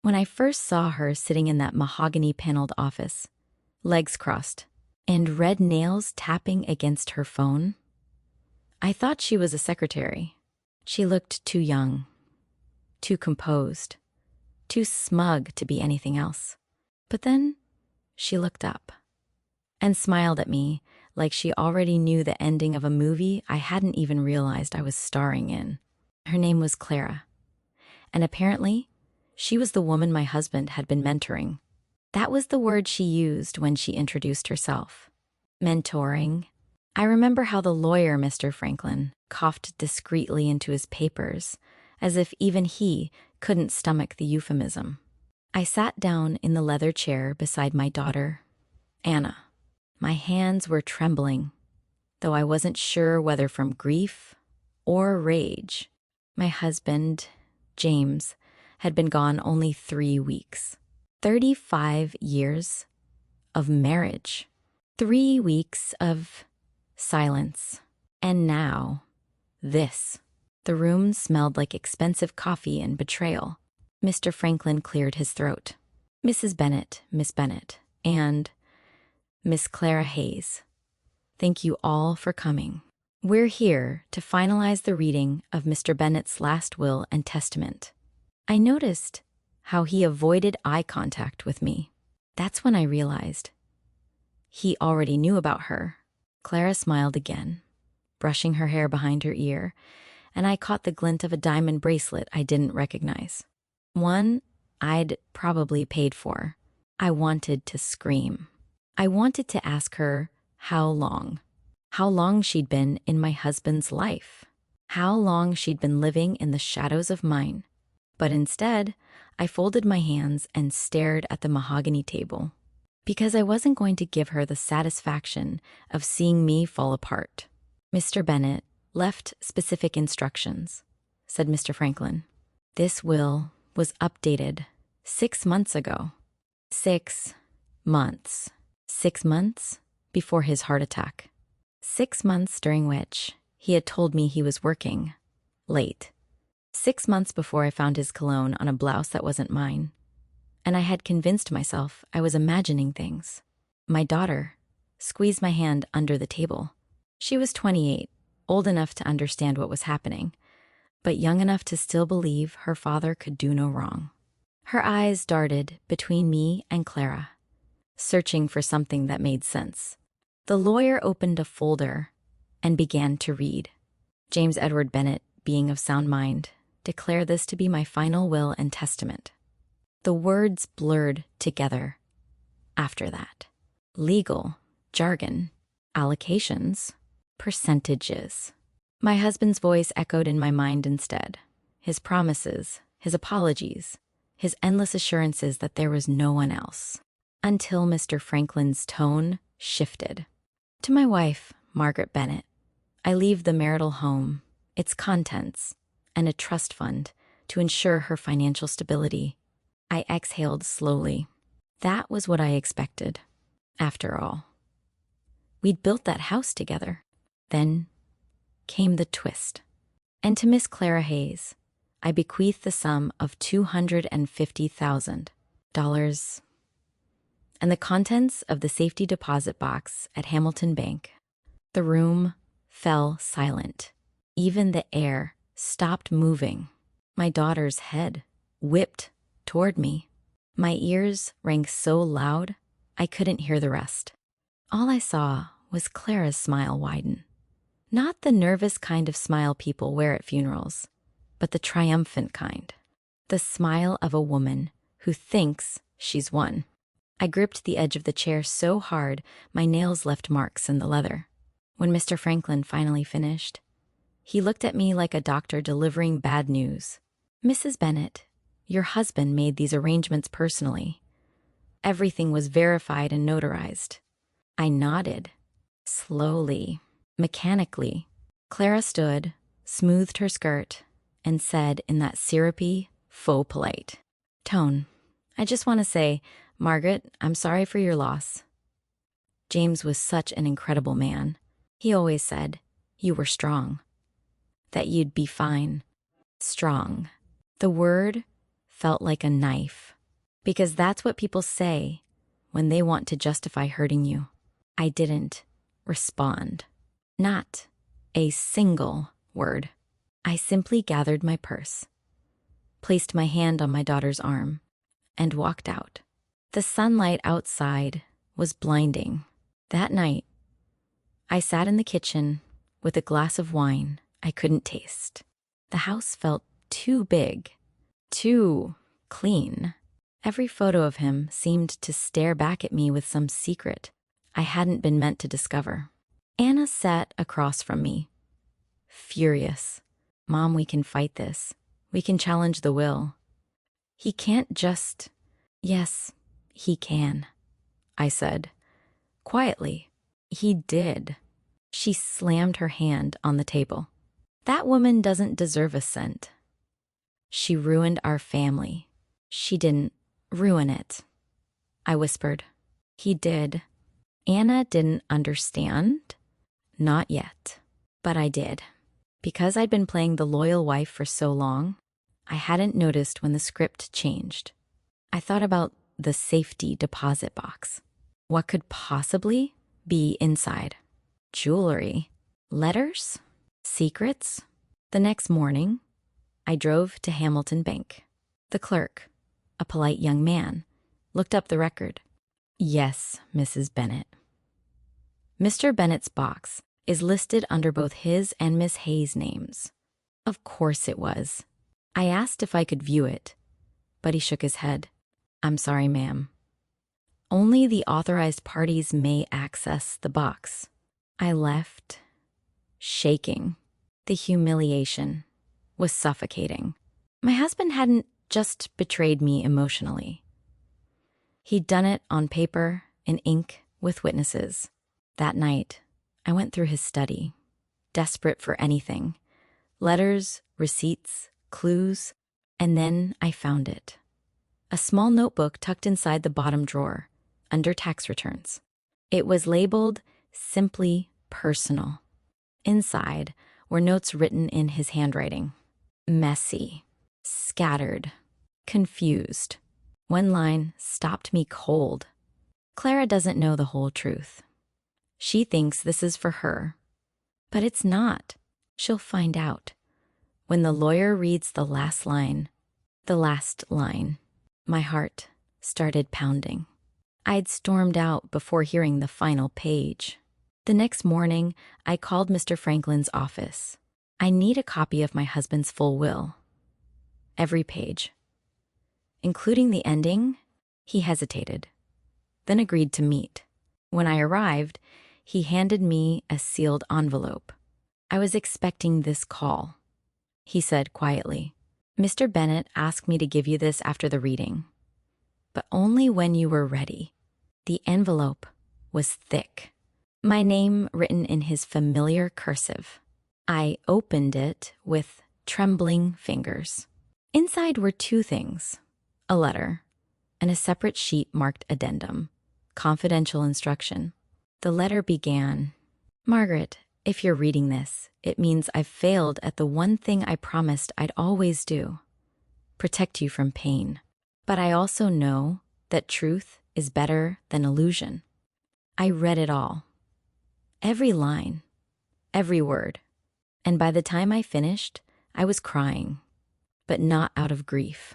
When I first saw her sitting in that mahogany-paneled office, legs crossed, and red nails tapping against her phone, I thought she was a secretary. She looked too young, too composed, too smug to be anything else. But then she looked up and smiled at me like she already knew the ending of a movie I hadn't even realized I was starring in. Her name was Clara, and apparently she was the woman my husband had been mentoring. That was the word she used when she introduced herself. Mentoring. I remember how the lawyer, Mr. Franklin, coughed discreetly into his papers, as if even he couldn't stomach the euphemism. I sat down in the leather chair beside my daughter, Anna. My hands were trembling, though I wasn't sure whether from grief or rage. My husband, James, had been gone only 3 weeks. 35 years of marriage. 3 weeks of silence. And now, this. The room smelled like expensive coffee and betrayal. Mr. Franklin cleared his throat. Mrs. Bennet, Miss Bennet, and Miss Clara Hayes, thank you all for coming. We're here to finalize the reading of Mr. Bennet's last will and testament. I noticed how he avoided eye contact with me. That's when I realized he already knew about her. Clara smiled again, brushing her hair behind her ear, and I caught the glint of a diamond bracelet I didn't recognize. One I'd probably paid for. I wanted to scream. I wanted to ask her how long she'd been in my husband's life, how long she'd been living in the shadows of mine. But instead, I folded my hands and stared at the mahogany table, because I wasn't going to give her the satisfaction of seeing me fall apart. Mr. Bennet left specific instructions, said Mr. Franklin. This will was updated 6 months ago. 6 months. 6 months before his heart attack. 6 months during which he had told me he was working late. 6 months before I found his cologne on a blouse that wasn't mine. And I had convinced myself I was imagining things. My daughter squeezed my hand under the table. She was 28, old enough to understand what was happening, but young enough to still believe her father could do no wrong. Her eyes darted between me and Clara, searching for something that made sense. The lawyer opened a folder and began to read. James Edward Bennet, being of sound mind, declare this to be my final will and testament. The words blurred together after that. Legal jargon, allocations, percentages. My husband's voice echoed in my mind instead. His promises, his apologies, his endless assurances that there was no one else. Until Mr. Franklin's tone shifted. To my wife, Margaret Bennet, I leave the marital home, its contents, and a trust fund to ensure her financial stability. I exhaled slowly. That was what I expected. After all, we'd built that house together. Then came the twist. And to Miss Clara Hayes, I bequeathed the sum of $250,000 and the contents of the safety deposit box at Hamilton Bank. The room fell silent. Even the air stopped moving. My daughter's head whipped toward me. My ears rang so loud I couldn't hear the rest. All I saw was Clara's smile widen. Not the nervous kind of smile people wear at funerals, but the triumphant kind. The smile of a woman who thinks she's won. I gripped the edge of the chair so hard my nails left marks in the leather. When Mr. Franklin finally finished, he looked at me like a doctor delivering bad news. Mrs. Bennet, your husband made these arrangements personally. Everything was verified and notarized. I nodded. Slowly, mechanically. Clara stood, smoothed her skirt, and said in that syrupy, faux polite tone, I just want to say, Margaret, I'm sorry for your loss. James was such an incredible man. He always said, you were strong. That you'd be fine. Strong. The word felt like a knife Because that's what people say when they want to justify hurting you. I didn't respond. Not a single word. I simply gathered my purse, placed my hand on my daughter's arm, and walked out. The sunlight outside was blinding. That night, I sat in the kitchen with a glass of wine I couldn't taste. The house felt too big, too clean. Every photo of him seemed to stare back at me with some secret I hadn't been meant to discover. Anna sat across from me, furious. Mom, we can fight this. We can challenge the will. He can't just... Yes, he can, I said. Quietly. He did. She slammed her hand on the table. That woman doesn't deserve a cent. She ruined our family. She didn't ruin it, I whispered. He did. Anna didn't understand. Not yet. But I did. Because I'd been playing the loyal wife for so long, I hadn't noticed when the script changed. I thought about the safety deposit box. What could possibly be inside? Jewelry? Letters? Secrets? The next morning, I drove to Hamilton Bank. The clerk, a polite young man, looked up the record. Yes, Mrs. Bennett. Mr. Bennett's box is listed under both his and Miss Hayes' names. Of course it was. I asked if I could view it, but he shook his head. I'm sorry, ma'am. Only the authorized parties may access the box. I left, shaking. The humiliation was suffocating. My husband hadn't just betrayed me emotionally. He'd done it on paper, in ink, with witnesses. That night, I went through his study, desperate for anything. Letters, receipts, clues, and then I found it. A small notebook tucked inside the bottom drawer, under tax returns. It was labeled simply personal. Inside were notes written in his handwriting. Messy, scattered, confused. One line stopped me cold. Clara doesn't know the whole truth. She thinks this is for her, but it's not. She'll find out. When the lawyer reads the last line, my heart started pounding. I'd stormed out before hearing the final page. The next morning, I called Mr. Franklin's office. I need a copy of my husband's full will. Every page. Including the ending, he hesitated, then agreed to meet. When I arrived, he handed me a sealed envelope. I was expecting this call. He said quietly, Mr. Bennett asked me to give you this after the reading, but only when you were ready. The envelope was thick. My name written in his familiar cursive. I opened it with trembling fingers. Inside were two things, a letter and a separate sheet marked addendum, confidential instruction. The letter began, Margaret, if you're reading this, it means I've failed at the one thing I promised I'd always do, protect you from pain. But I also know that truth is better than illusion. I read it all. Every line, every word. And by the time I finished, I was crying, but not out of grief,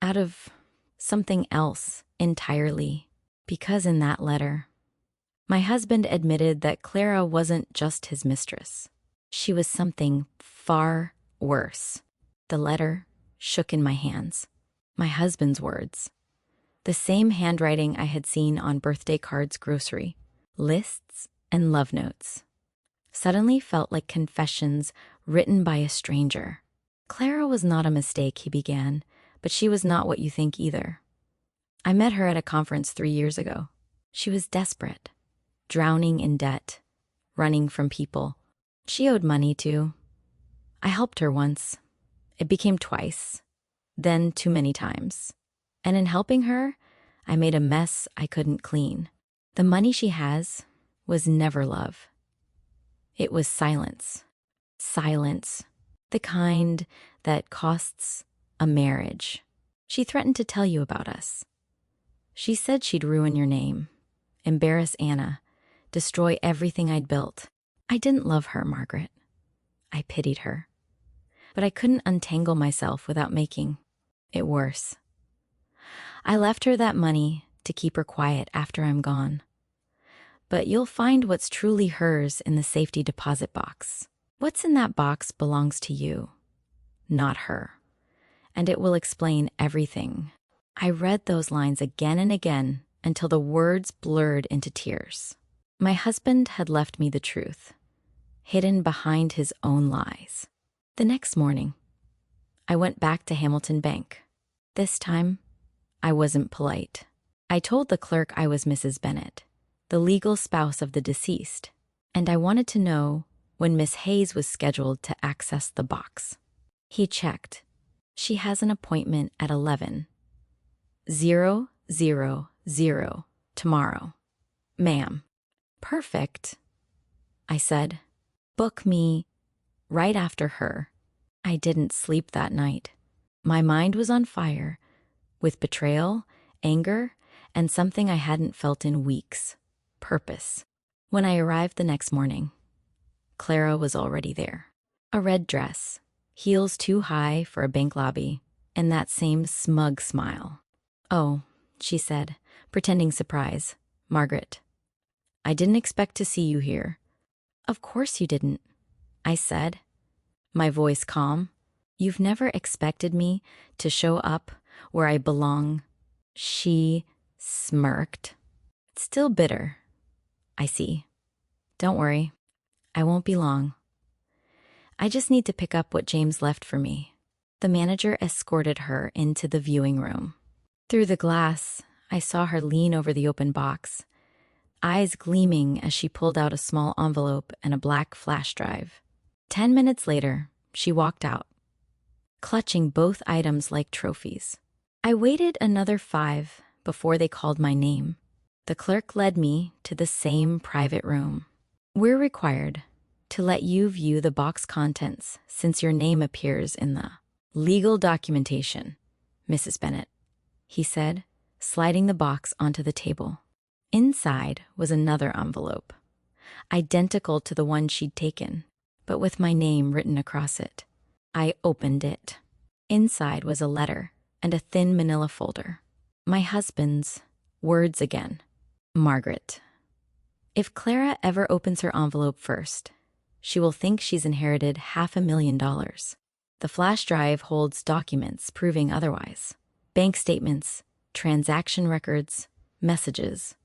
out of something else entirely. Because in that letter, my husband admitted that Clara wasn't just his mistress. She was something far worse. The letter shook in my hands. My husband's words. The same handwriting I had seen on birthday cards, grocery, lists, and love notes. Suddenly felt like confessions written by a stranger. Clara was not a mistake, he began, but she was not what you think either. I met her at a conference 3 years ago. She was desperate, drowning in debt, running from people. She owed money too. I helped her once. It became twice, then too many times. And in helping her, I made a mess I couldn't clean. The money she has was never love. It was silence. Silence. The kind that costs a marriage. She threatened to tell you about us. She said she'd ruin your name, embarrass Anna, destroy everything I'd built. I didn't love her, Margaret. I pitied her. But I couldn't untangle myself without making it worse. I left her that money to keep her quiet after I'm gone. But you'll find what's truly hers in the safety deposit box. What's in that box belongs to you, not her. And it will explain everything. I read those lines again and again until the words blurred into tears. My husband had left me the truth, hidden behind his own lies. The next morning, I went back to Hamilton Bank. This time, I wasn't polite. I told the clerk I was Mrs. Bennet, the legal spouse of the deceased, and I wanted to know when Miss Hayes was scheduled to access the box. He checked. She has an appointment at 11:00 tomorrow. Ma'am. Perfect, I said. Book me right after her. I didn't sleep that night. My mind was on fire with betrayal, anger, and something I hadn't felt in weeks: purpose. When I arrived the next morning, Clara was already there. A red dress, heels too high for a bank lobby, and that same smug smile. "Oh," she said, pretending surprise. "Margaret, I didn't expect to see you here." "Of course you didn't," I said, my voice calm. "You've never expected me to show up where I belong." She smirked. "Still bitter, I see. Don't worry, I won't be long. I just need to pick up what James left for me." The manager escorted her into the viewing room. Through the glass, I saw her lean over the open box, eyes gleaming as she pulled out a small envelope and a black flash drive. 10 minutes later, she walked out, clutching both items like trophies. I waited another 5 before they called my name. The clerk led me to the same private room. "We're required to let you view the box contents since your name appears in the legal documentation, Mrs. Bennet," he said, sliding the box onto the table. Inside was another envelope, identical to the one she'd taken, but with my name written across it. I opened it. Inside was a letter and a thin manila folder. My husband's words again. "Margaret, if Clara ever opens her envelope first, she will think she's inherited $500,000. The flash drive holds documents proving otherwise. Bank statements, transaction records, messages.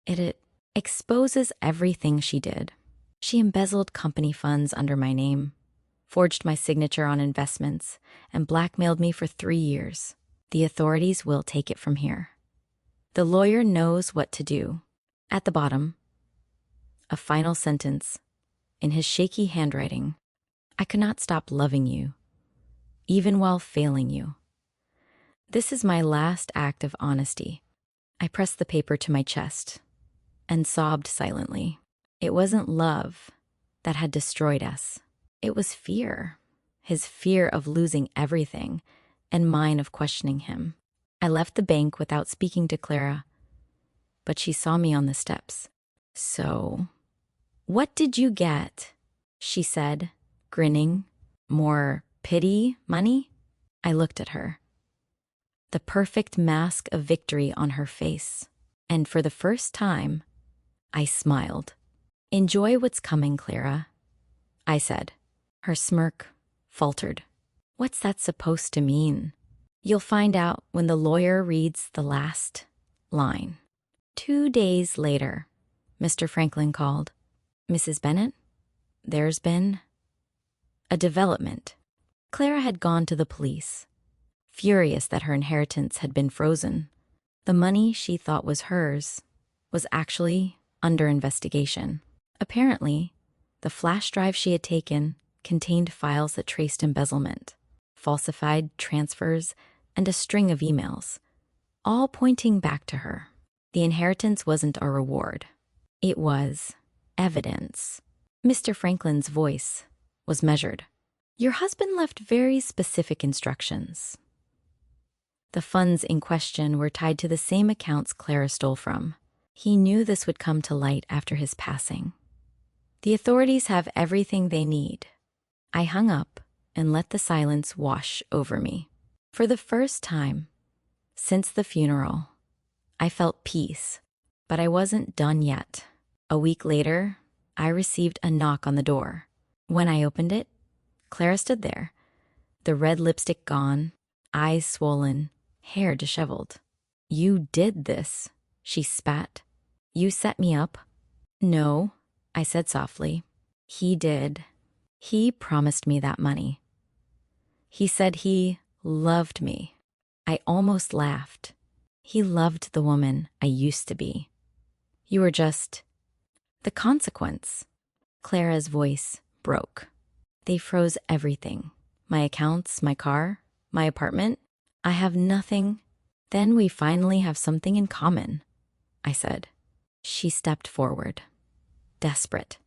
It exposes everything she did. She embezzled company funds under my name, forged my signature on investments, and blackmailed me for 3 years. The authorities will take it from here. The lawyer knows what to do." At the bottom, a final sentence, in his shaky handwriting: "I cannot stop loving you, even while failing you. This is my last act of honesty." I pressed the paper to my chest and sobbed silently. It wasn't love that had destroyed us. It was fear. His fear of losing everything, and mine of questioning him. I left the bank without speaking to Clara, but she saw me on the steps. "So, what did you get?" she said, grinning. "More pity, money?" I looked at her. The perfect mask of victory on her face, and for the first time, I smiled. "Enjoy what's coming, Clara," I said. Her smirk faltered. "What's that supposed to mean?" "You'll find out when the lawyer reads the last line." 2 days later, Mr. Franklin called. "Mrs. Bennet, there's been a development." Clara had gone to the police, furious that her inheritance had been frozen. The money she thought was hers was actually under investigation. Apparently, the flash drive she had taken contained files that traced embezzlement, falsified transfers, and a string of emails, all pointing back to her. The inheritance wasn't a reward. It was evidence. Mr. Franklin's voice was measured. "Your husband left very specific instructions. The funds in question were tied to the same accounts Clara stole from. He knew this would come to light after his passing. The authorities have everything they need. I hung up and let the silence wash over me. For the first time since the funeral, I felt peace, but I wasn't done yet. A week later, I received a knock on the door. When I opened it, Clara stood there, the red lipstick gone, eyes swollen, hair disheveled. "You did this," she spat. "You set me up?" "No," I said softly. "He did. He promised me that money. He said he loved me." I almost laughed. "He loved the woman I used to be. You were just the consequence." Clara's voice broke. "They froze everything. My accounts, my car, my apartment. I have nothing." "Then we finally have something in common," I said. She stepped forward, desperate.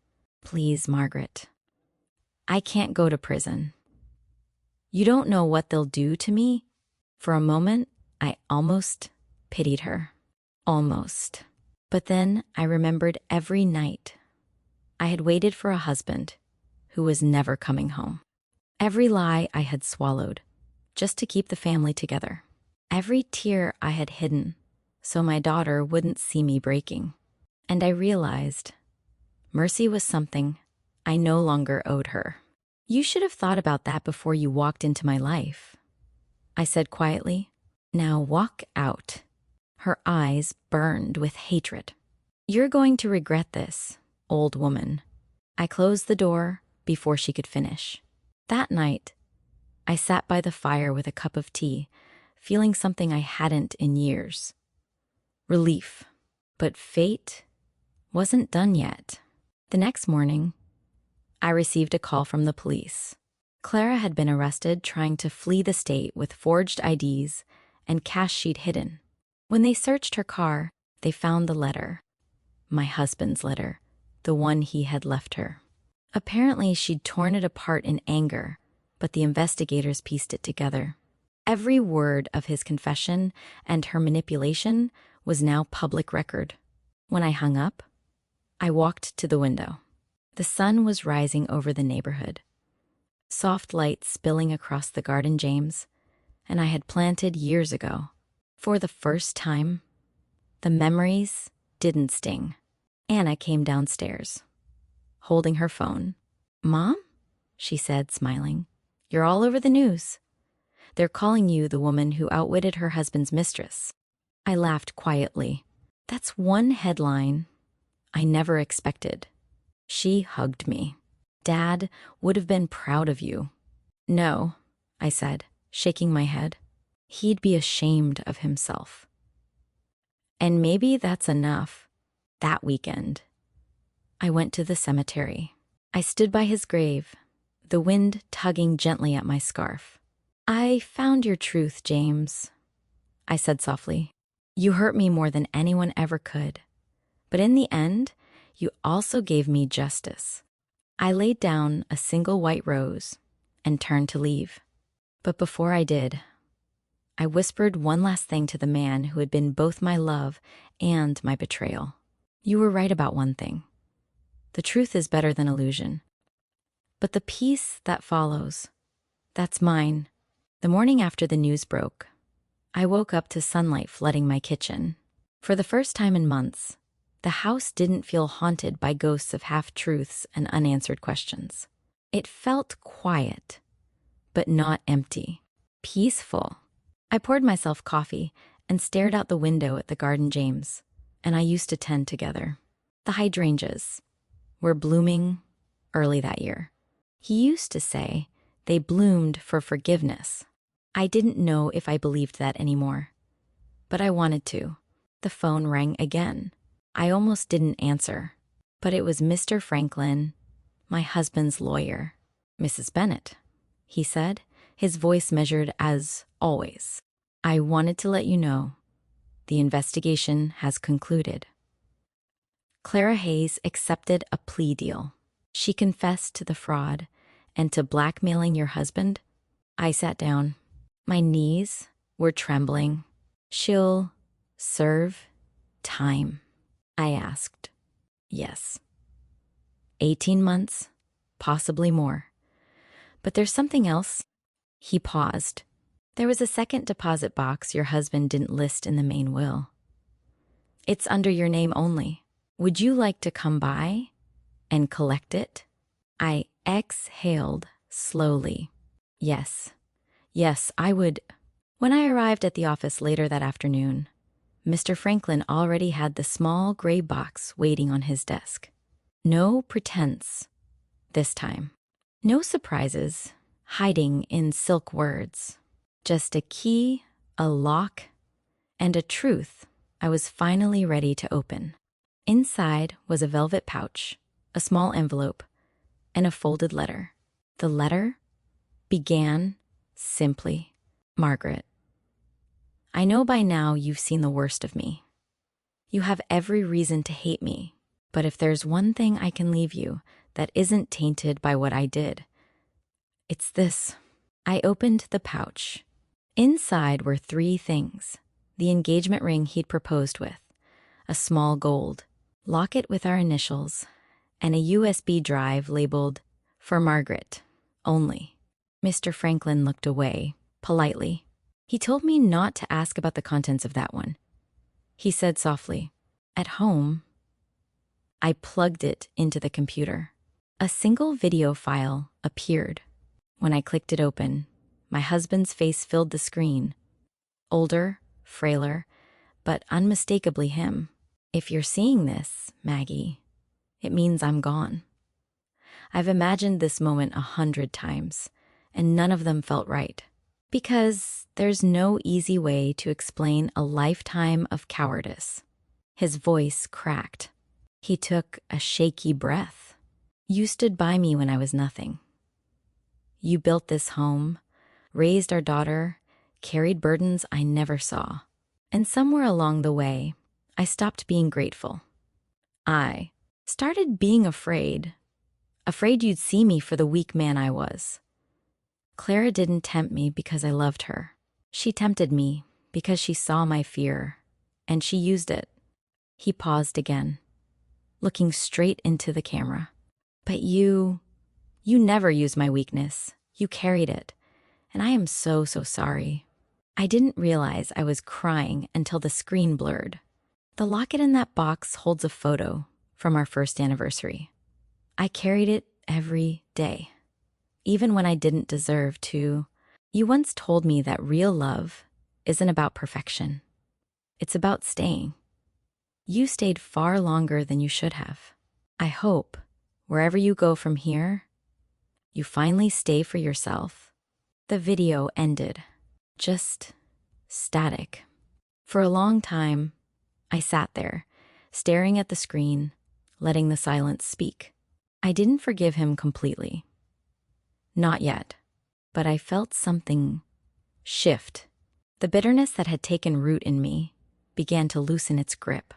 "Please, Margaret. I can't go to prison. You don't know what they'll do to me." For a moment, I almost pitied her. Almost. But then I remembered every night I had waited for a husband who was never coming home. Every lie I had swallowed just to keep the family together. Every tear I had hidden so my daughter wouldn't see me breaking. And I realized mercy was something I no longer owed her. "You should have thought about that before you walked into my life," I said quietly. "Now walk out." Her eyes burned with hatred. "You're going to regret this, old woman." I closed the door before she could finish. That night, I sat by the fire with a cup of tea, feeling something I hadn't in years. Relief. But fate wasn't done yet. The next morning, I received a call from the police. Clara had been arrested trying to flee the state with forged IDs and cash she'd hidden. When they searched her car, they found the letter. My husband's letter, the one he had left her. Apparently, she'd torn it apart in anger, but the investigators pieced it together. Every word of his confession and her manipulation was now public record. When I hung up, I walked to the window. The sun was rising over the neighborhood, soft light spilling across the garden James, and I had planted years ago. For the first time, the memories didn't sting. Anna came downstairs, holding her phone. "Mom?" she said, smiling. "You're all over the news. They're calling you the woman who outwitted her husband's mistress." I laughed quietly. That's one headline I never expected. She hugged me. "Dad would have been proud of you." "No," I said, shaking my head. "He'd be ashamed of himself." And maybe that's enough. That weekend, I went to the cemetery. I stood by his grave, the wind tugging gently at my scarf. "I found your truth, James," I said softly. "You hurt me more than anyone ever could. But in the end, you also gave me justice." I laid down a single white rose and turned to leave. But before I did, I whispered one last thing to the man who had been both my love and my betrayal. "You were right about one thing. The truth is better than illusion. But the peace that follows, that's mine." The morning after the news broke, I woke up to sunlight flooding my kitchen. For the first time in months, the house didn't feel haunted by ghosts of half-truths and unanswered questions. It felt quiet, but not empty. Peaceful. I poured myself coffee and stared out the window at the garden James and I used to tend together. The hydrangeas were blooming early that year. He used to say they bloomed for forgiveness. I didn't know if I believed that anymore, but I wanted to. The phone rang again. I almost didn't answer, but it was Mr. Franklin, my husband's lawyer. "Mrs. Bennet," he said, his voice measured as always. "I wanted to let you know the investigation has concluded. Clara Hayes accepted a plea deal. She confessed to the fraud and to blackmailing your husband." I sat down. My knees were trembling. "She'll serve time?" I asked. "Yes. 18 months, possibly more. But there's something else." He paused. "There was a second deposit box your husband didn't list in the main will. It's under your name only. Would you like to come by and collect it?" I exhaled slowly. Yes, I would. When I arrived at the office later that afternoon, Mr. Franklin already had the small gray box waiting on his desk. No pretense this time. No surprises hiding in silk words. Just a key, a lock, and a truth I was finally ready to open. Inside was a velvet pouch, a small envelope, and a folded letter. The letter began simply, "Margaret, I know by now you've seen the worst of me. You have every reason to hate me, but if there's one thing I can leave you that isn't tainted by what I did, it's this." I opened the pouch. Inside were 3 things: the engagement ring he'd proposed with, a small gold locket with our initials, and a USB drive labeled "For Margaret only." Mr. Franklin looked away, politely. He told me not to ask about the contents of that one. He said softly, "At home." I plugged it into the computer. A single video file appeared. When I clicked it open, my husband's face filled the screen. Older, frailer, but unmistakably him. "If you're seeing this, Maggie, it means I'm gone." I've imagined this moment 100 times, and none of them felt right. Because there's no easy way to explain a lifetime of cowardice. His voice cracked. He took a shaky breath. "You stood by me when I was nothing. You built this home, raised our daughter, carried burdens I never saw. And somewhere along the way, I stopped being grateful. I started being afraid you'd see me for the weak man I was. Clara didn't tempt me because I loved her. She tempted me because she saw my fear, and she used it." He paused again, looking straight into the camera. "But you never used my weakness. You carried it, and I am so sorry." I didn't realize I was crying until the screen blurred. The locket in that box holds a photo from our first anniversary. I carried it every day, even when I didn't deserve to. "You once told me that real love isn't about perfection. It's about staying. You stayed far longer than you should have. I hope, wherever you go from here, you finally stay for yourself." The video ended. Just static. For a long time, I sat there, staring at the screen, letting the silence speak. I didn't forgive him completely. Not yet. But I felt something shift. The bitterness that had taken root in me began to loosen its grip.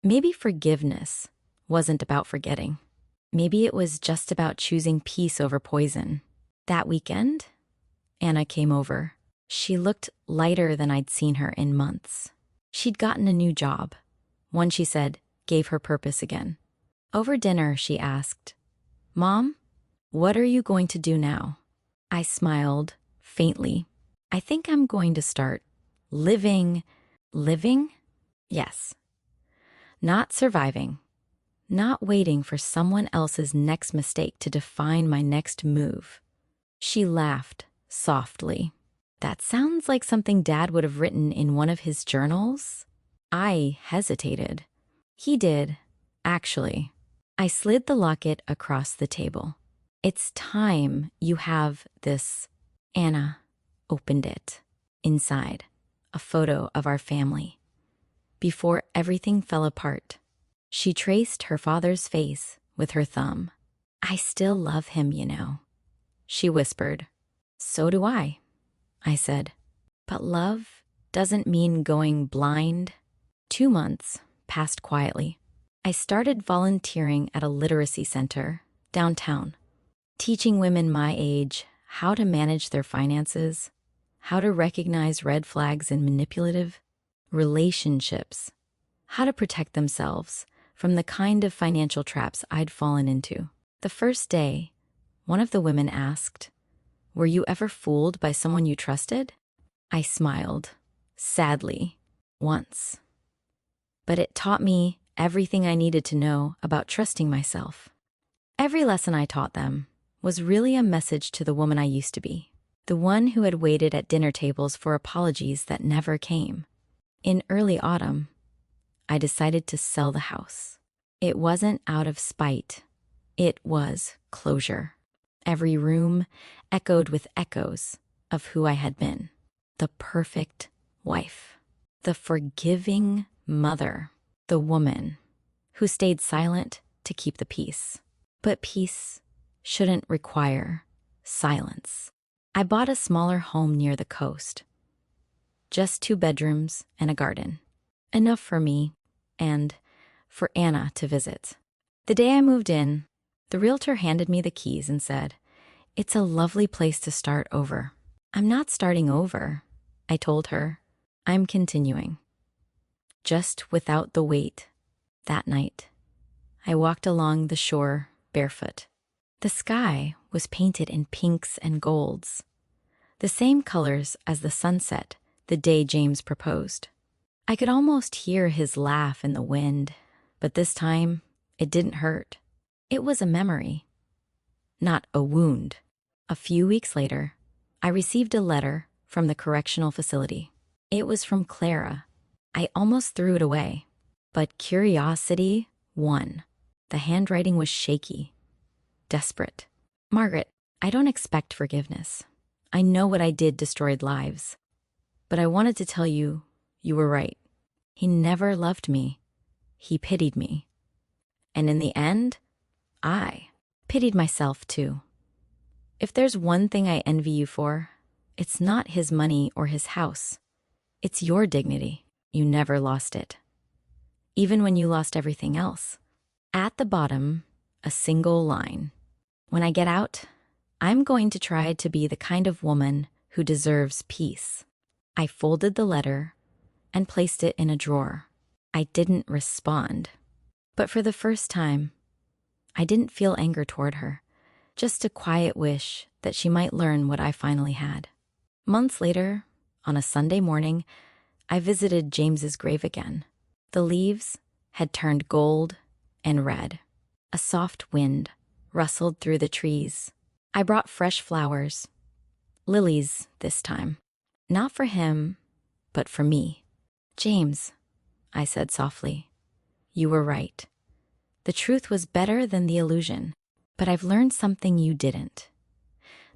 Maybe forgiveness wasn't about forgetting. Maybe it was just about choosing peace over poison. That weekend, Anna came over. She looked lighter than I'd seen her in months. She'd gotten a new job, one she said gave her purpose again. Over dinner, she asked, "Mom, what are you going to do now?" I smiled faintly. "I think I'm going to start living? Yes. Not surviving. Not waiting for someone else's next mistake to define my next move." She laughed softly. "That sounds like something Dad would have written in one of his journals." I hesitated. He did, actually. I slid the locket across the table. "It's time you have this." Anna opened it. Inside, a photo of our family. Before everything fell apart, she traced her father's face with her thumb. "I still love him, you know," she whispered. "So do I," I said. "But love doesn't mean going blind." 2 months passed quietly. I started volunteering at a literacy center downtown, teaching women my age how to manage their finances, how to recognize red flags in manipulative relationships, how to protect themselves from the kind of financial traps I'd fallen into. The first day, one of the women asked, "Were you ever fooled by someone you trusted?" I smiled, sadly, once. But it taught me everything I needed to know about trusting myself. Every lesson I taught them was really a message to the woman I used to be, the one who had waited at dinner tables for apologies that never came. In early autumn, I decided to sell the house. It wasn't out of spite. It was closure. Every room echoed with echoes of who I had been. The perfect wife, the forgiving mother, the woman who stayed silent to keep the peace. But peace shouldn't require silence. I bought a smaller home near the coast. Just 2 bedrooms and a garden. Enough for me and for Anna to visit. The day I moved in, the realtor handed me the keys and said, "It's a lovely place to start over." "I'm not starting over," I told her. "I'm continuing." Just without the weight. That night, I walked along the shore barefoot. The sky was painted in pinks and golds, the same colors as the sunset the day James proposed. I could almost hear his laugh in the wind, but this time it didn't hurt. It was a memory, not a wound. A few weeks later, I received a letter from the correctional facility. It was from Clara. I almost threw it away, but curiosity won. The handwriting was shaky, desperate. "Margaret, I don't expect forgiveness. I know what I did destroyed lives. But I wanted to tell you, you were right. He never loved me. He pitied me. And in the end, I pitied myself too. If there's one thing I envy you for, it's not his money or his house. It's your dignity. You never lost it. Even when you lost everything else." At the bottom, a single line. "When I get out, I'm going to try to be the kind of woman who deserves peace." I folded the letter and placed it in a drawer. I didn't respond. But for the first time, I didn't feel anger toward her, just a quiet wish that she might learn what I finally had. Months later, on a Sunday morning, I visited James's grave again. The leaves had turned gold and red. A soft wind rustled through the trees. I brought fresh flowers, lilies this time. Not for him, but for me. "James," I said softly, "you were right. The truth was better than the illusion. But I've learned something you didn't.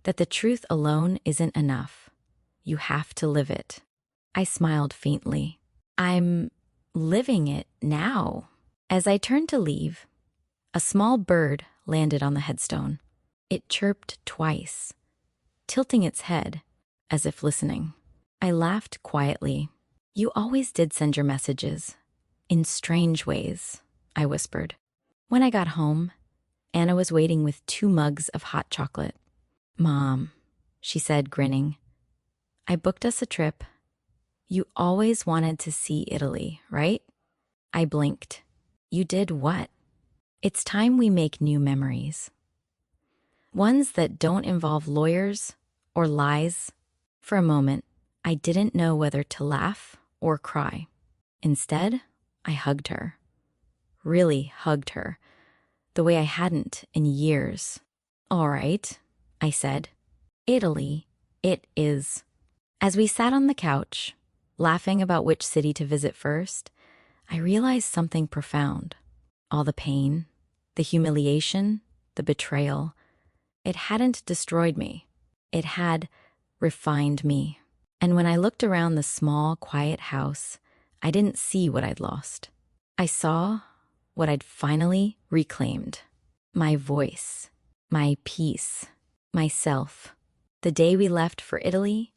That the truth alone isn't enough. You have to live it." I smiled faintly. "I'm living it now." As I turned to leave, a small bird landed on the headstone. It chirped twice, tilting its head as if listening. I laughed quietly. "You always did send your messages. In strange ways," I whispered. When I got home, Anna was waiting with 2 mugs of hot chocolate. "Mom," she said, grinning, "I booked us a trip. You always wanted to see Italy, right?" I blinked. "You did what?" "It's time we make new memories. Ones that don't involve lawyers or lies." For a moment, I didn't know whether to laugh or cry. Instead, I hugged her. Really hugged her, the way I hadn't in years. "All right," I said. "Italy, it is." As we sat on the couch, laughing about which city to visit first, I realized something profound. All the pain, the humiliation, the betrayal, it hadn't destroyed me. It had refined me. And when I looked around the small, quiet house, I didn't see what I'd lost. I saw what I'd finally reclaimed. My voice, my peace, myself. The day we left for Italy,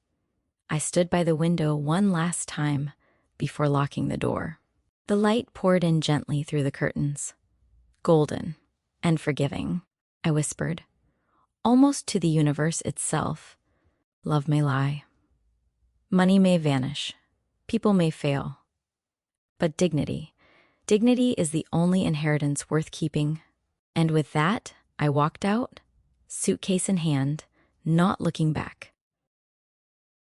I stood by the window one last time before locking the door. The light poured in gently through the curtains. "Golden and forgiving," I whispered, almost to the universe itself. "Love may lie, Money may vanish. People may fail. But dignity is the only inheritance worth keeping. And with that, I walked out, suitcase in hand, not looking back.